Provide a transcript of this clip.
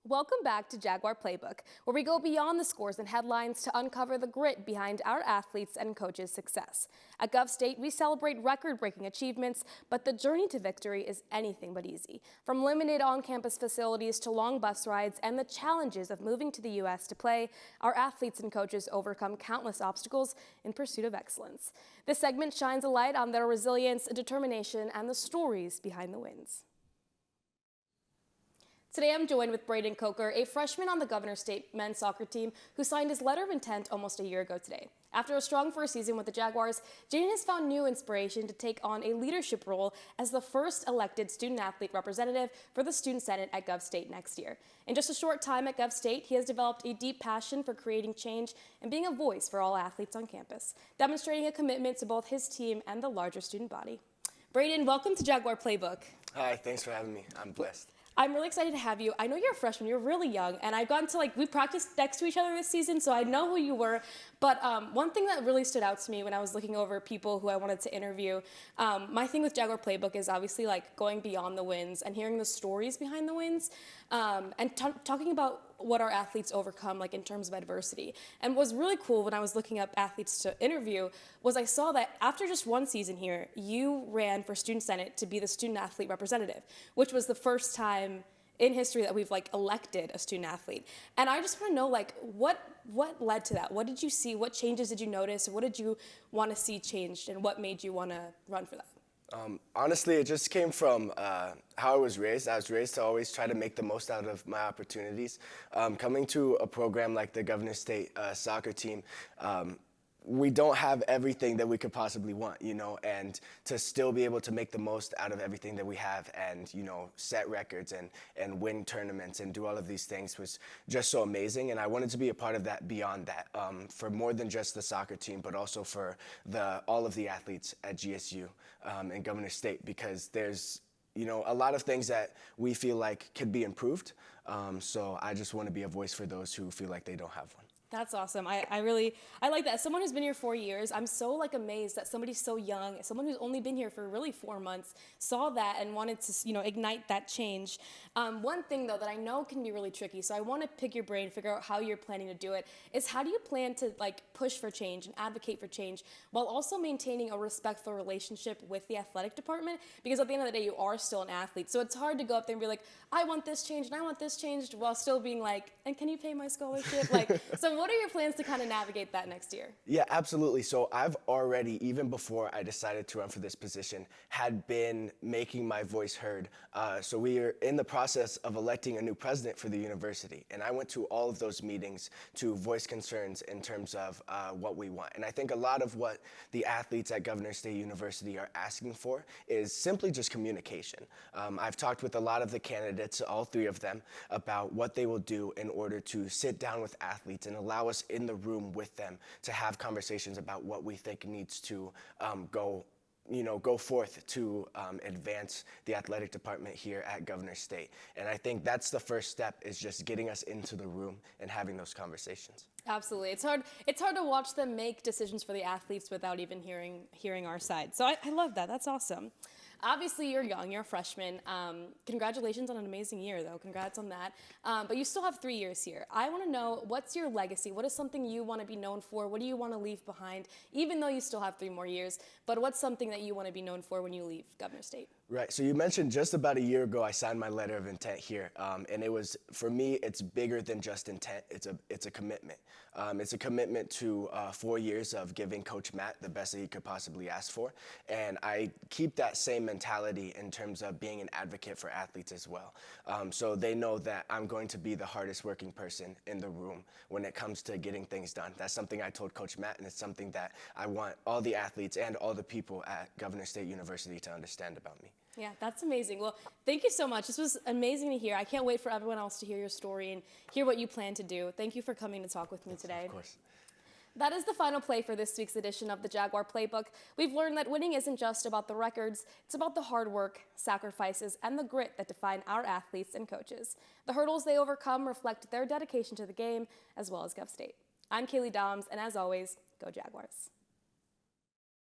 Welcome back to Jaguar Playbook, where we go beyond the scores and headlines to uncover the grit behind our athletes' and coaches' success. At Gov State, we celebrate record-breaking achievements, but the journey to victory is anything but easy. From limited on-campus facilities to long bus rides and the challenges of moving to the U.S. to play, our athletes and coaches overcome countless obstacles in pursuit of excellence. This segment shines a light on their resilience, determination, and the stories behind the wins. Today I'm joined with Brayden Coker, a freshman on the Gov State men's soccer team who signed his letter of intent almost a year ago today. After a strong first season with the Jaguars, Jaden has found new inspiration to take on a leadership role as the first elected student-athlete representative for the Student Senate at Gov State next year. In just a short time at Gov State, he has developed a deep passion for creating change and being a voice for all athletes on campus, demonstrating a commitment to both his team and the larger student body. Brayden, welcome to Jaguar Playbook. Hi, thanks for having me. I'm blessed. I'm really excited to have you. I know you're a freshman, you're really young, and I've gotten to we practiced next to each other this season, so I know who you were. But one thing that really stood out to me when I was looking over people who I wanted to interview, my thing with Jaguar Playbook is obviously going beyond the wins and hearing the stories behind the wins, and talking about what our athletes overcome in terms of adversity. And what was really cool when I was looking up athletes to interview was I saw that after just one season here, you ran for Student Senate to be the student athlete representative, which was the first time in history that we've elected a student athlete. And I just want to know what led to that? What did you see? What changes did you notice? What did you want to see changed, and what made you want to run for that? Honestly, it just came from how I was raised. I was raised to always try to make the most out of my opportunities. Coming to a program like the Gov State soccer team, we don't have everything that we could possibly want, and to still be able to make the most out of everything that we have and, set records and win tournaments and do all of these things was just so amazing. And I wanted to be a part of that beyond that, for more than just the soccer team, but also for all of the athletes at GSU and Gov State, because there's a lot of things that we feel like could be improved. So I just want to be a voice for those who feel like they don't have one. That's awesome. I like that. As someone who's been here 4 years, I'm so amazed that somebody so young, someone who's only been here for really 4 months, saw that and wanted to ignite that change. One thing though that I know can be really tricky, so I want to pick your brain, figure out how you're planning to do it, is how do you plan to push for change and advocate for change while also maintaining a respectful relationship with the athletic department? Because at the end of the day, you are still an athlete, so it's hard to go up there and be like, I want this changed and I want this changed, while still being and can you pay my scholarship? So what are your plans to kind of navigate that next year? Yeah, absolutely. So I've already, even before I decided to run for this position, had been making my voice heard. So we are in the process of electing a new president for the university. And I went to all of those meetings to voice concerns in terms of what we want. And I think a lot of what the athletes at Gov State University are asking for is simply just communication. I've talked with a lot of the candidates, all 3 of them, about what they will do in order to sit down with athletes and allow us in the room with them to have conversations about what we think needs to go forth to advance the athletic department here at Gov State. And I think that's the first step, is just getting us into the room and having those conversations. Absolutely. It's hard to watch them make decisions for the athletes without even hearing our side. So I love that. That's awesome. Obviously, you're young, you're a freshman. Congratulations on an amazing year, though. Congrats on that. But you still have 3 years here. I want to know, what's your legacy? What is something you want to be known for? What do you want to leave behind, even though you still have 3 more years? But what's something that you want to be known for when you leave Gov State? Right. So you mentioned just about a year ago I signed my letter of intent here, and it was, for me, it's bigger than just intent. It's a commitment. It's a commitment to 4 years of giving Coach Matt the best that he could possibly ask for, and I keep that same mentality in terms of being an advocate for athletes as well. So they know that I'm going to be the hardest working person in the room when it comes to getting things done. That's something I told Coach Matt, and it's something that I want all the athletes and all the people at Gov State University to understand about me. Yeah, that's amazing. Well, thank you so much. This was amazing to hear. I can't wait for everyone else to hear your story and hear what you plan to do. Thank you for coming to talk with me today. Of course. That is the final play for this week's edition of the Jaguar Playbook. We've learned that winning isn't just about the records, it's about the hard work, sacrifices, and the grit that define our athletes and coaches. The hurdles they overcome reflect their dedication to the game, as well as Gov State. I'm Kaylee Doms, and as always, go Jaguars.